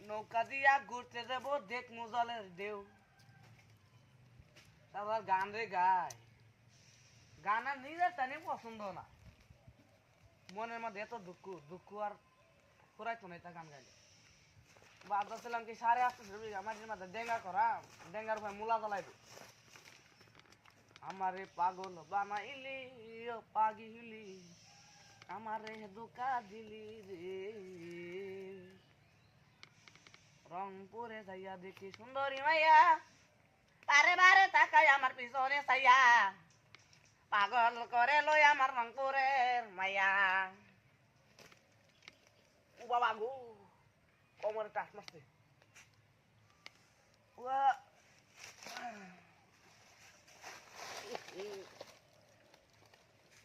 নৌকা দিয়া ঘুরতে যাবো দেখমু জলের ঢেউ তারপর গান রে গায় গান আর নিজের টানে পছন্দ না মনের মধ্যে এত দুঃখ দুঃখ আর ফুরাইতো না এটা গান গাইলে ভাবছিলাম কি 8:30 বিঘা মাটির মাঝে ডেঙ্গা করা ডেঙ্গার ভাই মূলা জ্বালাইব আমারে পাগল বানাইলি ও পাগিলি আমারে ধোকা দিলি রে রংপুরে যাইয়া দেখি সুন্দরী মাইয়া বারে বারে তাকাই আমার পিছনে চাইয়া পাগল করে লই আমার রংপুরের মাইয়া ও বাবা গো কোমরে টাচ মারছে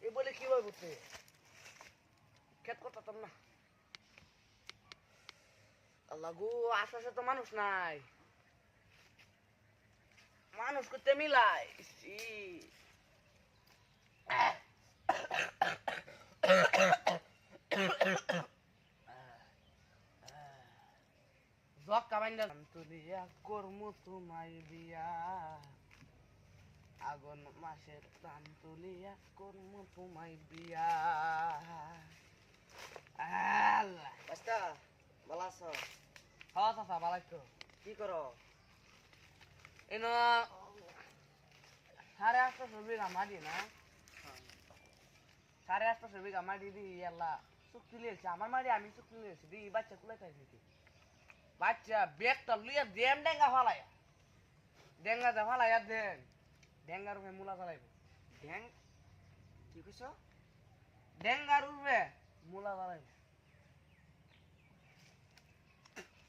এই বলে কি হয় বুঝতে খেত করতাম না আল্লাহ গো আশেপাশে তো মানুষ নাই মানুষ করতে মিলাই জক্কা বাইন্দা তুলিয়া করমু তোমায় বিয়া আগুন মাসের প্রাণ তুলিয়া করমু তোমায় বিয়া আল্লাহ বাস্তা ভালো আছো? হ্যাঁ চাচা ভালো আছো কি করো? এনো 850 বিঘা মাটি না 850 বিঘা মাটি দি আল্লাহ চুক্তি লিয়েছে আমার মাটি আমি চুক্তি লিয়েছি দি বাচ্চা কুলাই খাইছি কি বাচ্চা ব্যাগটা লইয়া দেম ডেঙ্গা ফালাইয়া ডেঙ্গা দে ফালাইয়া দেন ডেঙ্গার উপরে মূলা জ্বালাইব ড্যাং কি কইছো? ডেঙ্গার উপরে মূলা জ্বালাইব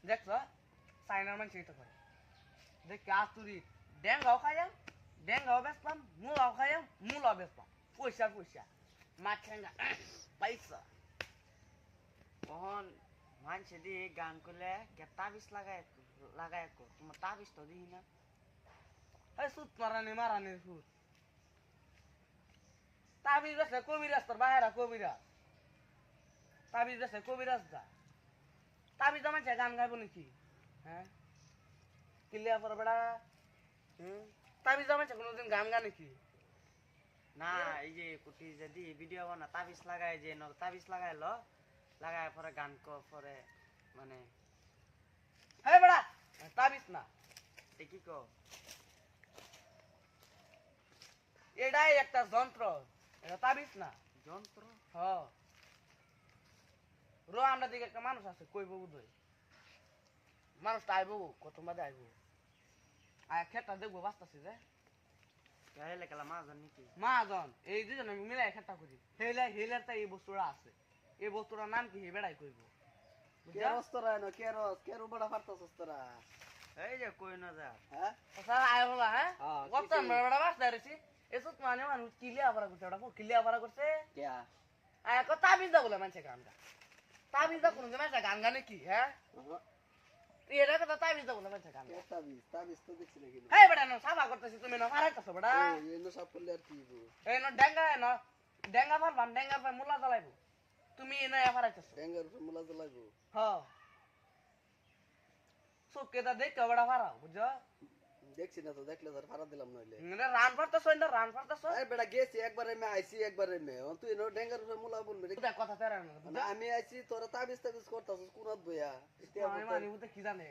দেখছ চাইনার মানুষ এটা করে দেখ আতুরি ডেঙ্গাও খাইয়াম ডেঙ্গাও বেচলাম মূলাও খাইয়াম মূলাও বেচলাম পয়সা পয়সা মাছ ঠেঙ্গা পয়সা কখন মানুষে দিয়ে গান করলে কে তাবিজ লাগায় তোমার তাবিজ তো দিই না এই সুত মারানি সুত তাবিজ বেছে কবিরাজ তোর বাহেরা কবিরাজ তাবিজ বেছে কবিরাজ দা তাবিজ আমার গান গাইব নাকি হ্যাঁ কিলিয়া পর বেড়া তাবিজ আমার কোনোদিন গান গা নাকি না এই যে কুটি যদি ভিডিও বানা তাবিজ লাগায় যে তাবিজ লাগাইলো লাগায় পরে গান পরে মানে হ্যাঁ বেড়া তাবিজ না কি কো এটাই একটা যন্ত্র এটা তাবিজ না যন্ত্র হ রো আমরা দিকে একটা মানুষ আছে কইব বুঝই মানুষটা আইব কত মাঝে আইব আর খেটটা দেখবো বাঁচতেছে যে হেলে গেলা মাজন নাকি মাজন এই দুজন আমি মিলাই খেটটা করি হেলার তাই এই বস্তুটা আছে এই বস্তুটার নাম কি বেড়াই কইব কেরস তোরা এনো কেরস কেরু বড় ফারতাছস তোরা এই যে কই না যা হ্যাঁ স্যার আয় বলা হ্যাঁ হ্যাঁ, কতন কি- বড় বাঁচতে রেছি এসব মানে মানুষ কিলিয়া ভরা করছে ওটা কিলিয়া ভরা করছে কেয়া আয় কত তাবিজ দা বলে মানুষে গান গা তাবিজ দা কোন মানুষে গান গানে কি হ্যাঁ এটা কথা তাবিজ দা বলে মানুষে গান গা তাবিজ তো দেখছি নাকি হেই বেটা না সাফা করতেছি তুমি না মারাইতেছো বেটা এনো সব করলে আর কি হইব এই না ডেঙ্গা ফারবাম ডেঙ্গার পর মুলা জ্বালাইবো তুমি এনে মারাইতেছো ডেঙ্গার উপর মুলা জ্বালাইব হ সুকে দা দেখ বেটা ফারাও বুঝছো দেখছি না তো দেখলে ধর ফারা দিলাম নইলে রান ফারতেছো না রান ফারতেছো আরে বেটা গেছি একবারে মে আইছি একবারে মে তুই এনো ডেঙ্গার উপর মুলা বলবি রে বুঝা কথা তেরা না মানে আমি আইছি তোরা তাবিজ করতাছস কোনাত বইয়া আমি মানে বুঝতে কি জানে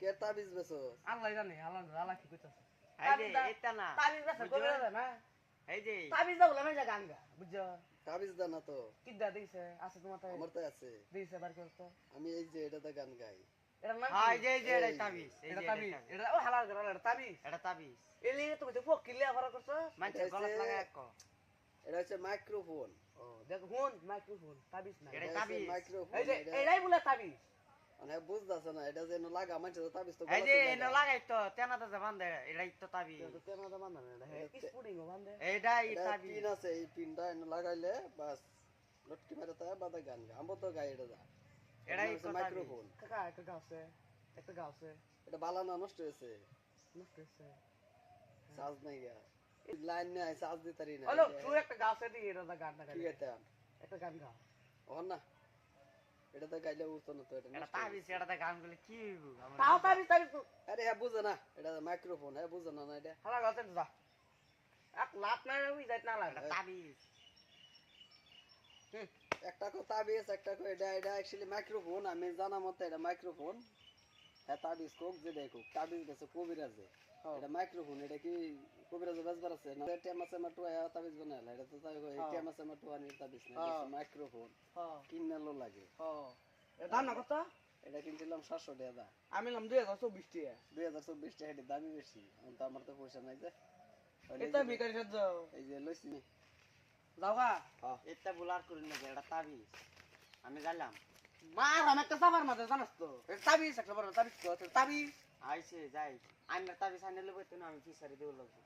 কে তাবিজ বেছস আল্লাহ জানে আল্লাহ কি কইতাছে এই যে এটা না তাবিজ বেছে কইরা দে না এই যে তাবিজ দা বলে মানে গান গা বুঝছো তাবিজ দা না তো কিডা দিছে আছে তোমার তাই আমার তো আছে দিছে বার করতে আমি এই যে এটাতে গান গাই এটা নাম হ্যাঁ কি? এই যে এটা তাবিজ এই এটা যে তাবিজ এটা ও হালাল করে এটা তাবিজ এটা তাবিজ এলি তুমি তো ফক কিলিয়া ভরা করছো মানুষে এটা গলত হচ্ছে- লাগায় কো এটা হচ্ছে মাইক্রোফোন ও দেখো হুন মাইক্রোফোন তাবিজ না এটা এটা হচ্ছে তাবিজ। মাইক্রোফোন এই যে এটা এটাই বলে তাবিজ মানে বুঝতাছ না এটা যে লাগা মানুষ তো তাবিজ তো এই যে গলাতে এনে লাগা। লাগাই তো তেনাতে যে বান্ধে এটাই তো তাবিজ তো কেন দা বান্ধা না হে স্পুডিং ও বান্ধে এইটাই এটা তাবিজ পিন আছে এই পিনটা এনে লাগাইলে বাস লটকি মারে তাই বাদা গান গা আমবো তো গাই এটা দা এটাই হচ্ছে তো মাইক্রোফোন কাকা একটা গাছে একটা গাছে এটা বালানা নষ্ট হয়েছে নষ্ট হইছে চার্জ নাই গা লাইন নাই চার্জ দিতারি না হ্যালো তুই একটা গাছে দি এটা দা গানটা গাই কি এটা একটা গান গা ওহন না এটা তো গাইলে উঠতো না তো এটা এটা নষ্ট হয়ে তাবিজ এটাতে গান করলে কি হইব আমার তাও তাবিজ তাবিজ গেছে। আরে হ্যাঁ বুঝে না এটা মাইক্রোফোন হ্যাঁ বুঝে না না এটা হালা গেছে যা এক লাভ নাই ওই যাইত না লাগে এটা তাবিজ একটা কো তাবিজ একটা কো এটা এটা অ্যাকচুয়ালি মাইক্রোফোন আমি জানা মতে এটা মাইক্রোফোন হ্যাঁ তাবিজ কোক যে দেখো তাবিজ গেছে কবিরাজে এটা মাইক্রোফোন এটা কি কবিরাজে বাজবার আছে না টেমা সেমা টুয়া তাবিজ বানাইলা এটা তো তাই কই টেমা সেমা টুয়া নি তাবিজ না এটা মাইক্রোফোন হ্যাঁ কিনালো লাগে হ্যাঁ এর দাম না কত এটা কিনছিলাম 700 টাকা দা আমি নাম 2024 টাকা 2024 টাকা এটা দামি বেশি এখন তো আমার তো পয়সা নাই যে এটা বিকারি সাহায্য এই যে লইছি যাও গা হ্যাঁ এটা বুলার করি না যে এটা তাবিজ আমি গেলাম মার আমি একটা সাফার মাঝে জানাস তো এটা তাবিজ একটা বড় তাবিজ তো তাবিজ আইছে যাই আইনের তাবিজ আইনে লইব তো না আমি ফিসারি দেব লাগবো